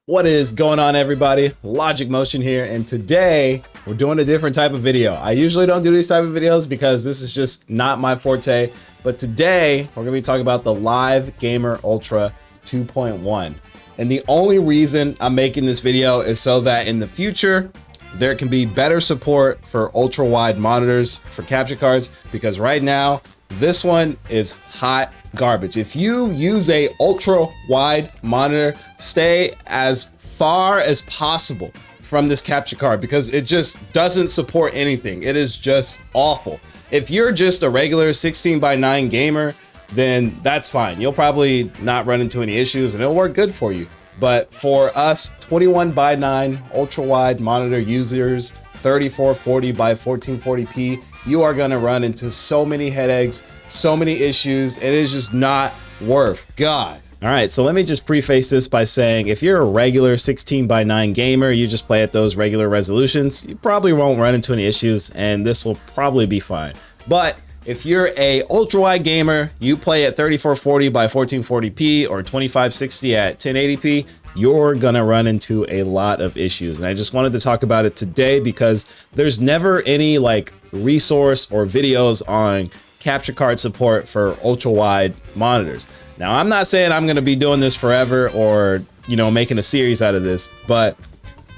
What is going on, everybody? Logic Motion here, and today we're doing a different type of video. I usually don't do these type of videos because this is just not my forte, but today we're gonna be talking about the Live Gamer Ultra 2.1. And the only reason I'm making this video is so that in the future, there can be better support for ultra-wide monitors for capture cards, because right now, this one is hot garbage. If you use a ultra-wide monitor, stay as far as possible from this capture card because it just doesn't support anything. It is just awful. If you're just a regular 16:9 gamer, then that's fine. You'll probably not run into any issues and it'll work good for you. But for us 21:9 ultra-wide monitor users, 3440 by 1440p, you are gonna run into so many headaches, so many issues. It is just not worth God. All right, so let me just preface this by saying, if you're a regular 16:9 gamer, you just play at those regular resolutions, you probably won't run into any issues and this will probably be fine. But if you're a ultra wide gamer, you play at 3440 by 1440p or 2560 at 1080p, you're gonna run into a lot of issues. And I just wanted to talk about it today because there's never any like resource or videos on capture card support for ultra wide monitors. Now, I'm not saying I'm gonna be doing this forever or, you know, making a series out of this, but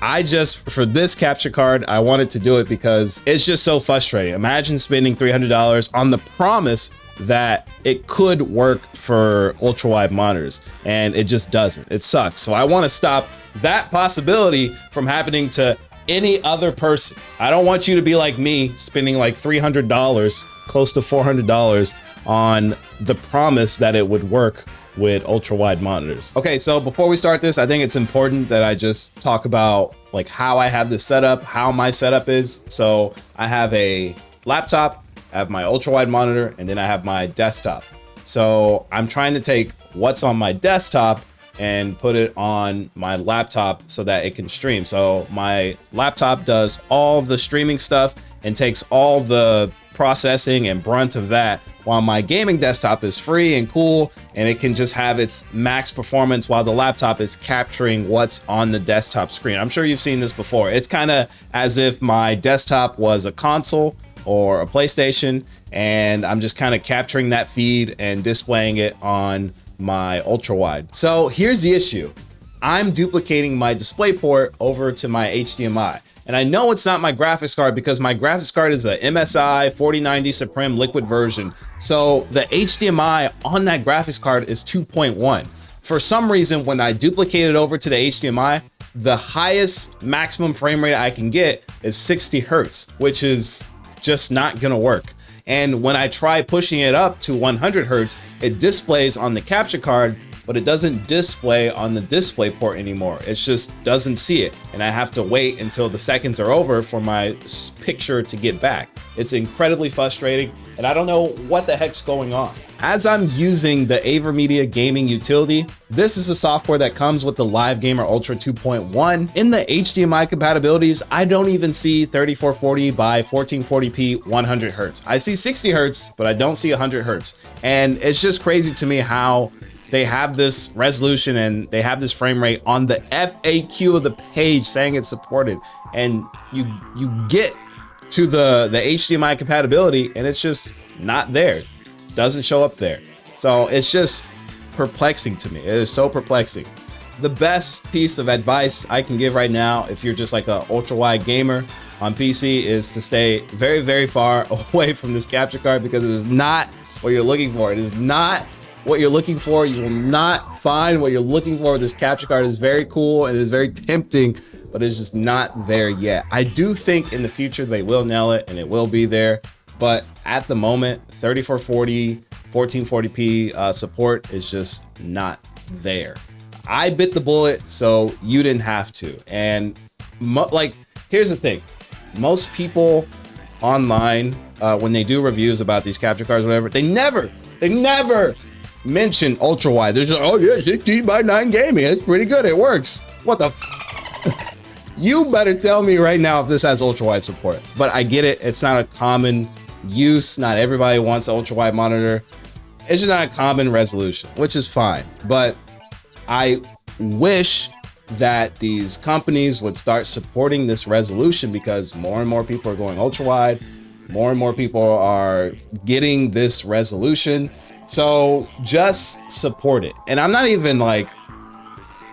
I just, for this capture card, I wanted to do it because it's just so frustrating. Imagine spending $300 on the promise that it could work for ultra wide monitors and it just doesn't. It sucks. So I want to stop that possibility from happening to any other person. I don't want you to be like me, spending like $300, close to $400 on the promise that it would work with ultra wide monitors. Okay, so before we start this, I think it's important that I just talk about like how I have this set up, how my setup is. So I have a laptop, I have my ultra wide monitor, and then I have my desktop. So I'm trying to take what's on my desktop and put it on my laptop so that it can stream. So my laptop does all the streaming stuff and takes all the processing and brunt of that, while my gaming desktop is free and cool and it can just have its max performance while the laptop is capturing what's on the desktop screen. I'm sure you've seen this before. It's kind of as if my desktop was a console or a PlayStation and I'm just kind of capturing that feed and displaying it on my ultra wide. So here's the issue. I'm duplicating my DisplayPort over to my HDMI. And I know it's not my graphics card because my graphics card is a MSI 4090 Supreme liquid version. So the HDMI on that graphics card is 2.1. For some reason, when I duplicate it over to the HDMI, the highest maximum frame rate I can get is 60 Hertz, which is just not gonna work. And when I try pushing it up to 100 Hertz, it displays on the capture card, but it doesn't display on the DisplayPort anymore. It just doesn't see it. And I have to wait until the seconds are over for my picture to get back. It's incredibly frustrating and I don't know what the heck's going on. As I'm using the Avermedia gaming utility, this is the software that comes with the Live Gamer Ultra 2.1. In the HDMI compatibilities, I don't even see 3440 by 1440p 100 Hertz. I see 60 Hertz, but I don't see 100 Hertz. And it's just crazy to me how they have this resolution and they have this frame rate on the FAQ of the page saying it's supported, and you get to the HDMI compatibility and it's just not there. Doesn't show up there. So it's just perplexing to me. It is so perplexing. The best piece of advice I can give right now, if you're just like an ultra wide gamer on PC, is to stay very, very far away from this capture card because it is not what you're looking for. It is not what you're looking for. You will not find what you're looking for. This capture card is very cool and it is very tempting, but it's just not there yet. I do think in the future they will nail it and it will be there, but at the moment 3440 1440p support is just not there. I bit the bullet so you didn't have to. And like, here's the thing, most people online when they do reviews about these capture cards or whatever, they never mention ultra wide. They're just, oh yeah, 16:9 gaming, it's pretty good, it works. What the you better tell me right now if this has ultra wide support. But I get it, it's not a common use, not everybody wants an ultra wide monitor. It's just not a common resolution, which is fine. But I wish that these companies would start supporting this resolution, because more and more people are going ultra wide, more and more people are getting this resolution. So just support it. And I'm not even like,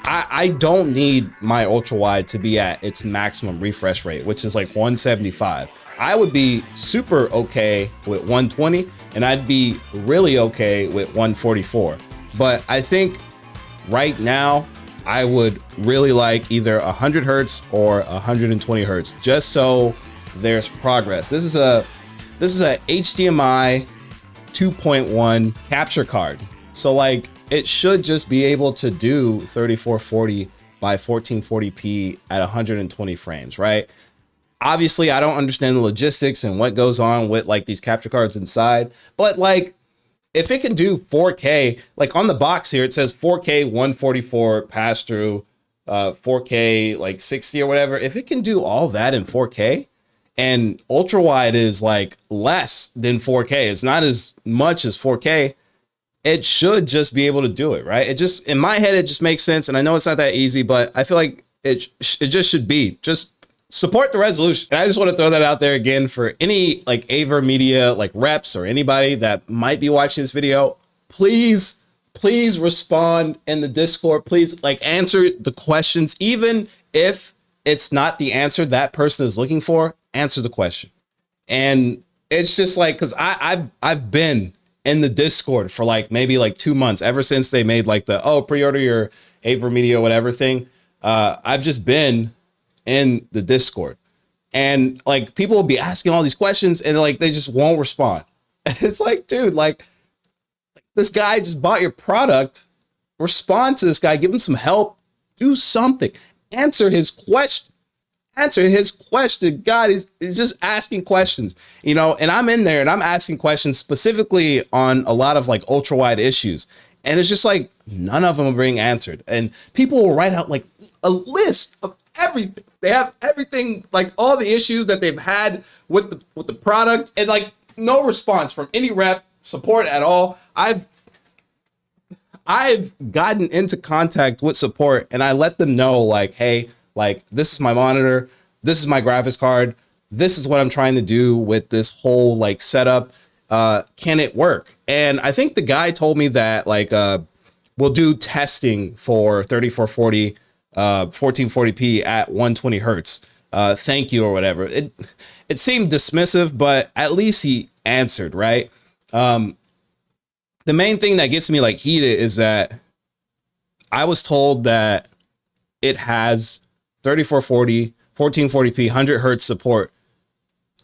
I don't need my ultra wide to be at its maximum refresh rate, which is like 175. I would be super okay with 120, and I'd be really okay with 144. But I think right now I would really like either 100 hertz or 120 hertz, just so there's progress. This is a HDMI 2.1 capture card. So like, it should just be able to do 3440 by 1440p at 120 frames, right? Obviously, I don't understand the logistics and what goes on with like these capture cards inside, but like, if it can do 4K, like on the box here, it says 4K 144 pass through, 4K like 60 or whatever. If it can do all that in 4K, and ultra wide is like less than 4K, it's not as much as 4K, it should just be able to do it, right? It just, in my head, it just makes sense. And I know it's not that easy, but I feel like it just should be, just support the resolution. And I just want to throw that out there again for any like Avermedia like reps or anybody that might be watching this video. Please respond in the Discord. Please like answer the questions. Even if it's not the answer that person is looking for, answer the question. And it's just like, cause I've been in the Discord for like maybe like 2 months, ever since they made like the, oh, pre-order your Avermedia whatever thing. I've just been in the Discord, and like people will be asking all these questions and like they just won't respond. It's like, dude, like this guy just bought your product. Respond to this guy, give him some help, do something, answer his question. God is just asking questions, you know, and I'm in there and I'm asking questions specifically on a lot of like ultra wide issues. And it's just like, none of them are being answered. And people will write out like a list of everything. They have everything, like all the issues that they've had with the product, and like no response from any rep support at all. I've gotten into contact with support and I let them know like, hey, like this is my monitor, this is my graphics card, this is what I'm trying to do with this whole like setup. Can it work? And I think the guy told me that like we'll do testing for 3440 1440p at 120 hertz. Thank you or whatever. It seemed dismissive, but at least he answered, right? The main thing that gets me like heated is that I was told that it has 3440, 1440p, 100 hertz support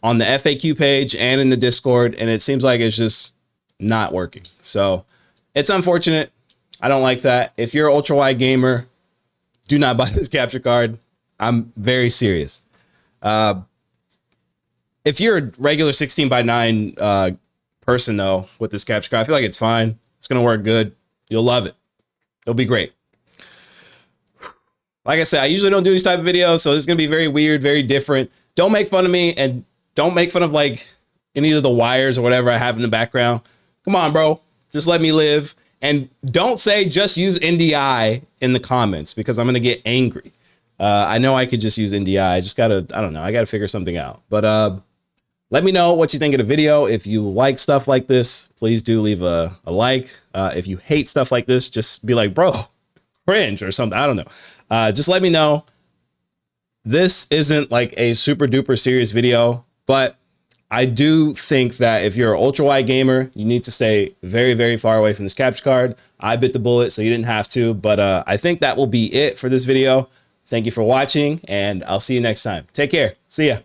on the FAQ page and in the Discord, and it seems like it's just not working. So it's unfortunate. I don't like that. If you're an ultra wide gamer, do not buy this capture card. I'm very serious. If you're a regular 16:9 person though, with this capture card, I feel like it's fine. It's gonna work good. You'll love it. It'll be great. Like I said, I usually don't do these type of videos, so it's gonna be very weird, very different. Don't make fun of me, and don't make fun of like any of the wires or whatever I have in the background. Come on, bro. Just let me live. And don't say just use NDI in the comments, because I'm gonna get angry. I know I could just use NDI. I just gotta, I don't know, I gotta figure something out. But let me know what you think of the video. If you like stuff like this, please do leave a like. If you hate stuff like this, just be like, bro, cringe or something. I don't know. Just let me know. This isn't like a super duper serious video, but I do think that if you're an ultra wide gamer, you need to stay very, very far away from this capture card. I bit the bullet, so you didn't have to, but I think that will be it for this video. Thank you for watching, and I'll see you next time. Take care. See ya.